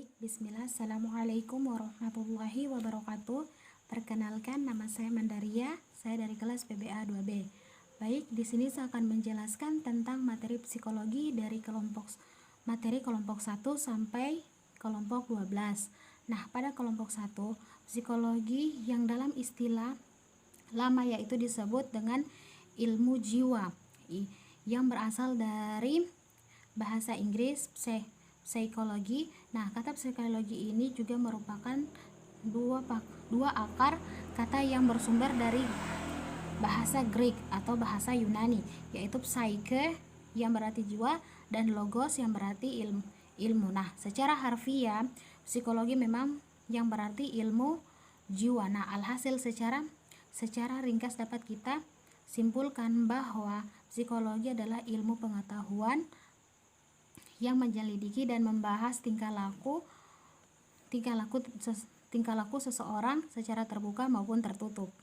Baik, bismillah. Assalamualaikum warahmatullahi wabarakatuh. Perkenalkan, nama saya Mandaria, saya dari kelas PBA 2B. Baik, di sini saya akan menjelaskan tentang materi psikologi dari materi kelompok 1 sampai kelompok 12. Nah, pada kelompok 1, psikologi yang dalam istilah lama yaitu disebut dengan ilmu jiwa, yang berasal dari bahasa Inggris psikologi. Nah, kata psikologi ini juga merupakan dua akar kata yang bersumber dari bahasa Greek atau bahasa Yunani, yaitu psyche yang berarti jiwa dan logos yang berarti ilmu. Nah, secara harfiah psikologi memang yang berarti ilmu jiwa. Nah, alhasil secara ringkas dapat kita simpulkan bahwa psikologi adalah ilmu pengetahuan yang menyelidiki dan membahas tingkah laku seseorang secara terbuka maupun tertutup.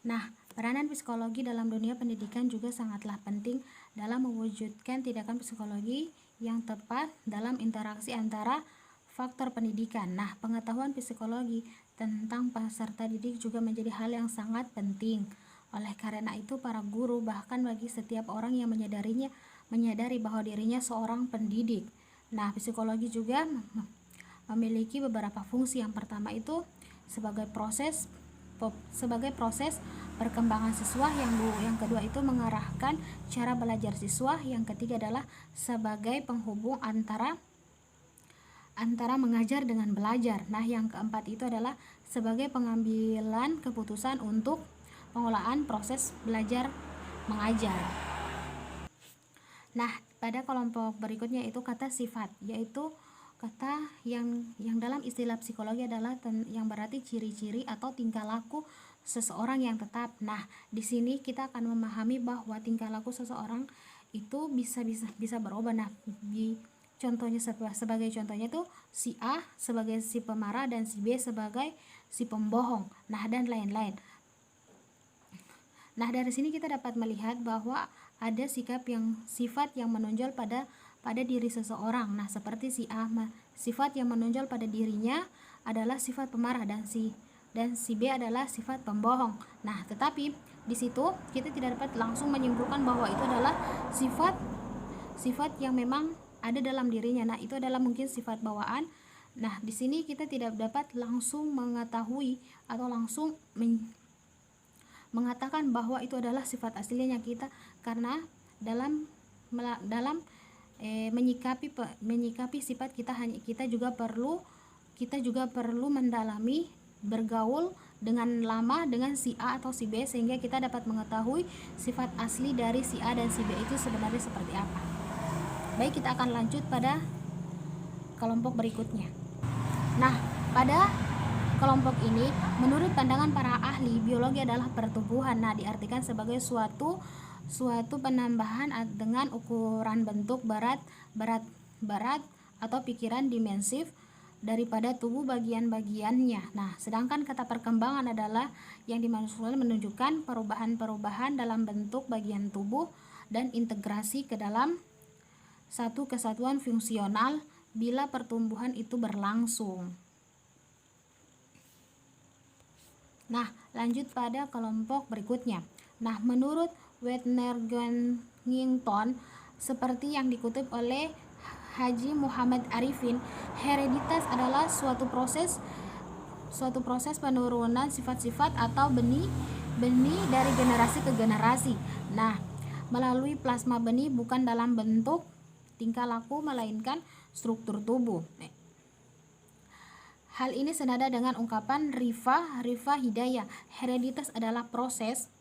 Nah, peranan psikologi dalam dunia pendidikan juga sangatlah penting dalam mewujudkan tindakan psikologi yang tepat dalam interaksi antara faktor pendidikan. Nah, pengetahuan psikologi tentang peserta didik juga menjadi hal yang sangat penting. Oleh karena itu, para guru bahkan bagi setiap orang yang menyadari bahwa dirinya seorang pendidik. Nah, psikologi juga memiliki beberapa fungsi. Yang pertama itu sebagai proses perkembangan siswa, yang kedua itu mengarahkan cara belajar siswa, yang ketiga adalah sebagai penghubung antara mengajar dengan belajar. Nah, yang keempat itu adalah sebagai pengambilan keputusan untuk pengolahan proses belajar mengajar. Nah, pada kelompok berikutnya itu kata sifat, yaitu kata yang dalam istilah psikologi adalah yang berarti ciri-ciri atau tingkah laku seseorang yang tetap. Nah, di sini kita akan memahami bahwa tingkah laku seseorang itu bisa berubah. Nah, sebagai contohnya itu si A sebagai si pemarah dan si B sebagai si pembohong. Nah, dan lain-lain. Nah, dari sini kita dapat melihat bahwa ada sifat yang menonjol pada diri seseorang. Nah, seperti si A, sifat yang menonjol pada dirinya adalah sifat pemarah dan si B adalah sifat pembohong. Nah, tetapi di situ kita tidak dapat langsung menyimpulkan bahwa itu adalah sifat yang memang ada dalam dirinya. Nah, itu adalah mungkin sifat bawaan. Nah, di sini kita tidak dapat langsung mengetahui atau langsung mengatakan bahwa itu adalah sifat aslinya kita, karena dalam menyikapi sifat kita juga perlu mendalami, bergaul dengan lama dengan si A atau si B, sehingga kita dapat mengetahui sifat asli dari si A dan si B itu sebenarnya seperti apa. Baik, kita akan lanjut pada kelompok berikutnya. Nah, pada kelompok ini, menurut pandangan para ahli, biologi adalah pertumbuhan. Nah, diartikan sebagai suatu penambahan dengan ukuran bentuk, berat atau pikiran dimensif daripada tubuh bagian-bagiannya. Nah, sedangkan kata perkembangan adalah yang dimaksudkan menunjukkan perubahan-perubahan dalam bentuk bagian tubuh dan integrasi ke dalam satu kesatuan fungsional bila pertumbuhan itu berlangsung. Nah, lanjut pada kelompok berikutnya. Nah, menurut Wittgenstein, seperti yang dikutip oleh Haji Muhammad Arifin, hereditas adalah suatu proses penurunan sifat-sifat atau benih dari generasi ke generasi. Nah, melalui plasma benih, bukan dalam bentuk tingkah laku melainkan struktur tubuh. Hal ini senada dengan ungkapan Rifa Hidayah, hereditas adalah proses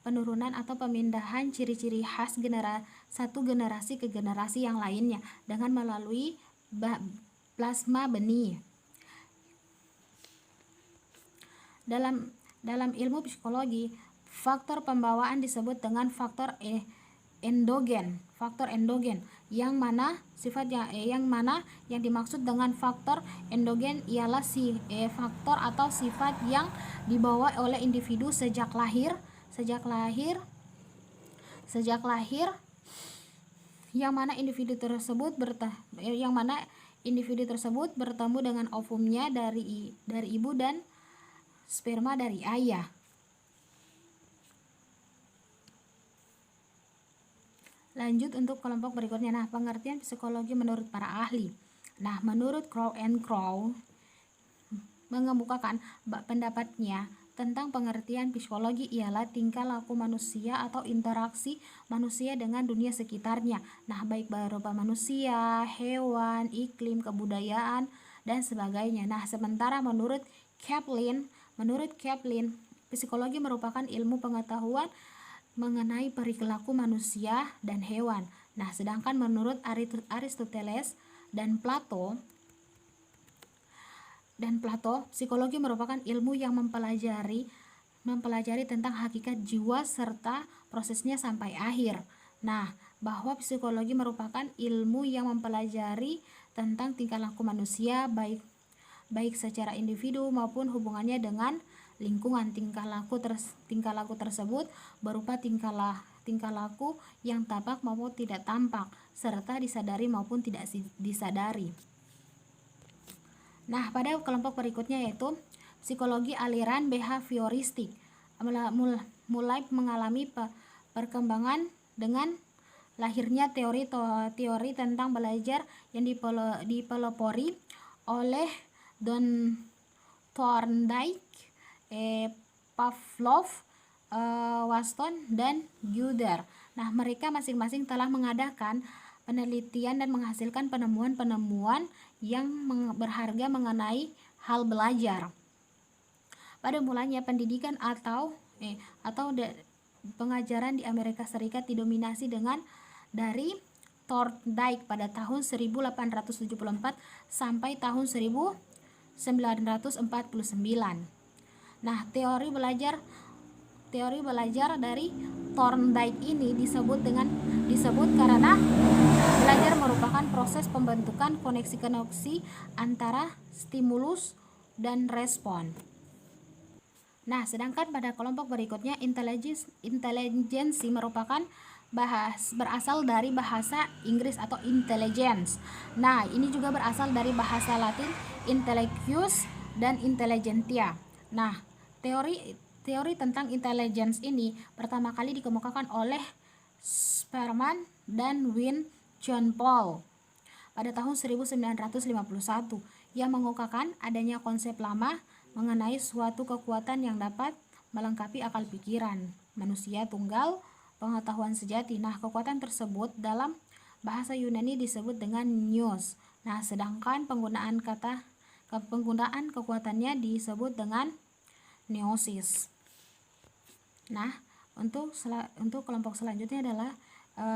penurunan atau pemindahan ciri-ciri khas satu generasi ke generasi yang lainnya dengan melalui plasma benih. Dalam ilmu psikologi, faktor pembawaan disebut dengan faktor endogen, yang mana yang dimaksud dengan faktor endogen ialah faktor atau sifat yang dibawa oleh individu sejak lahir yang mana individu tersebut bertemu dengan ovumnya dari ibu dan sperma dari ayah. Lanjut untuk kelompok berikutnya. Nah, pengertian psikologi menurut para ahli. Nah, menurut Crow and Crow mengemukakan pendapatnya tentang pengertian psikologi ialah tingkah laku manusia atau interaksi manusia dengan dunia sekitarnya. Nah, baik berupa manusia, hewan, iklim, kebudayaan, dan sebagainya. Nah, sementara menurut Kaplan, psikologi merupakan ilmu pengetahuan mengenai perilaku manusia dan hewan. Nah, sedangkan menurut Aristoteles dan Plato, psikologi merupakan ilmu yang mempelajari tentang hakikat jiwa serta prosesnya sampai akhir. Nah, bahwa psikologi merupakan ilmu yang mempelajari tentang tingkah laku manusia baik secara individu maupun hubungannya dengan lingkungan. Tingkah laku tersebut berupa tingkah laku yang tampak maupun tidak tampak, serta disadari maupun tidak disadari. Nah, pada kelompok berikutnya yaitu psikologi aliran behavioristik mulai mengalami perkembangan dengan lahirnya teori tentang belajar yang dipelopori oleh Don Thorndike, Pavlov, Watson, dan Gudder. Nah, mereka masing-masing telah mengadakan penelitian dan menghasilkan penemuan-penemuan yang berharga mengenai hal belajar. Pada mulanya pendidikan atau pengajaran di Amerika Serikat didominasi dari Thorndike pada tahun 1874 sampai tahun 1949. Nah, teori belajar dari Thorndike ini disebut karena belajar merupakan proses pembentukan koneksi-koneksi antara stimulus dan respon. Nah, sedangkan pada kelompok berikutnya intelijensi merupakan berasal dari bahasa Inggris atau intelligence. Nah, ini juga berasal dari bahasa Latin intellectus dan intelligentsia. Nah, teori tentang intelligence ini pertama kali dikemukakan oleh Spearman dan Wynne John Paul pada tahun 1951 yang mengungkapkan adanya konsep lama mengenai suatu kekuatan yang dapat melengkapi akal pikiran manusia tunggal pengetahuan sejati. Nah, kekuatan tersebut dalam bahasa Yunani disebut dengan nous. Nah, sedangkan penggunaan kekuatannya disebut dengan gnosis. Nah, untuk kelompok selanjutnya adalah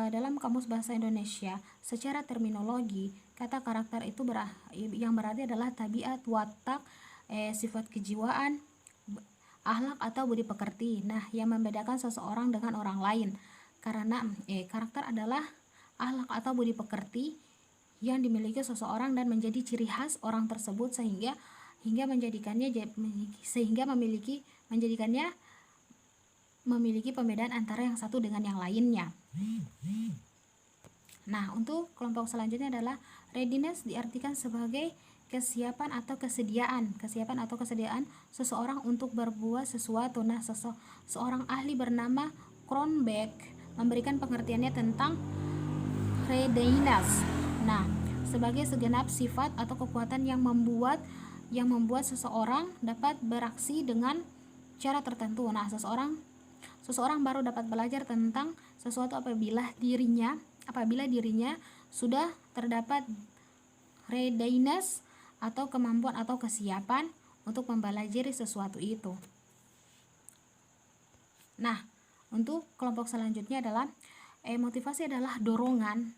dalam Kamus Bahasa Indonesia, secara terminologi, kata karakter itu yang berarti adalah tabiat, watak, sifat kejiwaan, akhlak atau budi pekerti. Nah, yang membedakan seseorang dengan orang lain. Karena karakter adalah akhlak atau budi pekerti yang dimiliki seseorang dan menjadi ciri khas orang tersebut sehingga memiliki pembedaan antara yang satu dengan yang lainnya. Nah, untuk kelompok selanjutnya adalah readiness diartikan sebagai kesiapan atau kesediaan seseorang untuk berbuat sesuatu. Nah, seorang ahli bernama Cronbach memberikan pengertiannya tentang readiness. Nah, sebagai segenap sifat atau kekuatan yang membuat seseorang dapat beraksi dengan cara tertentu. Nah, seseorang baru dapat belajar tentang sesuatu apabila dirinya sudah terdapat readiness atau kemampuan atau kesiapan untuk mempelajari sesuatu itu. Nah, untuk kelompok selanjutnya adalah motivasi adalah dorongan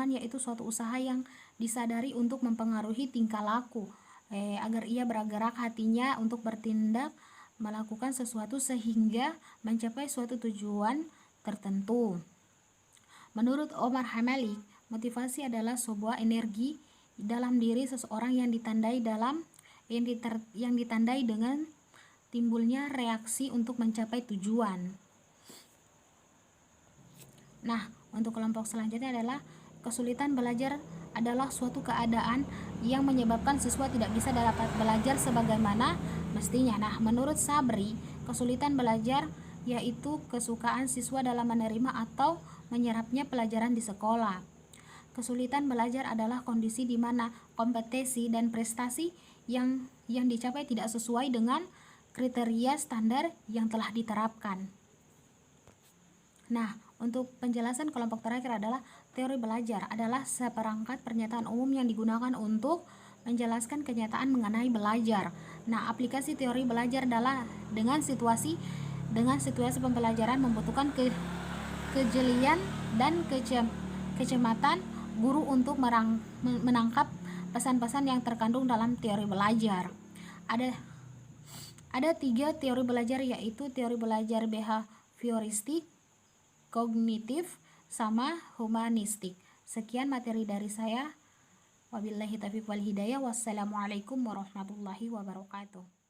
yaitu suatu usaha yang disadari untuk mempengaruhi tingkah laku agar ia bergerak hatinya untuk bertindak melakukan sesuatu sehingga mencapai suatu tujuan tertentu. Menurut Omar Hamalik, motivasi adalah sebuah energi dalam diri seseorang yang ditandai dengan timbulnya reaksi untuk mencapai tujuan. Nah, Untuk kelompok selanjutnya adalah kesulitan belajar adalah suatu keadaan yang menyebabkan siswa tidak bisa dapat belajar sebagaimana mestinya. Nah, menurut Sabri, kesulitan belajar yaitu kesukaan siswa dalam menerima atau menyerapnya pelajaran di sekolah. Kesulitan belajar adalah kondisi di mana kompetensi dan prestasi yang dicapai tidak sesuai dengan kriteria standar yang telah diterapkan. Nah, untuk penjelasan kelompok terakhir adalah teori belajar adalah seperangkat pernyataan umum yang digunakan untuk menjelaskan kenyataan mengenai belajar. Nah, aplikasi teori belajar adalah dengan situasi pembelajaran membutuhkan kejelian dan kecermatan guru untuk menangkap pesan-pesan yang terkandung dalam teori belajar. Ada 3 teori belajar, yaitu teori belajar behavioristik, kognitif, sama humanistik. Sekian materi dari saya. Wabillahi taufiq wal hidayah. Wassalamualaikum warahmatullahi wabarakatuh.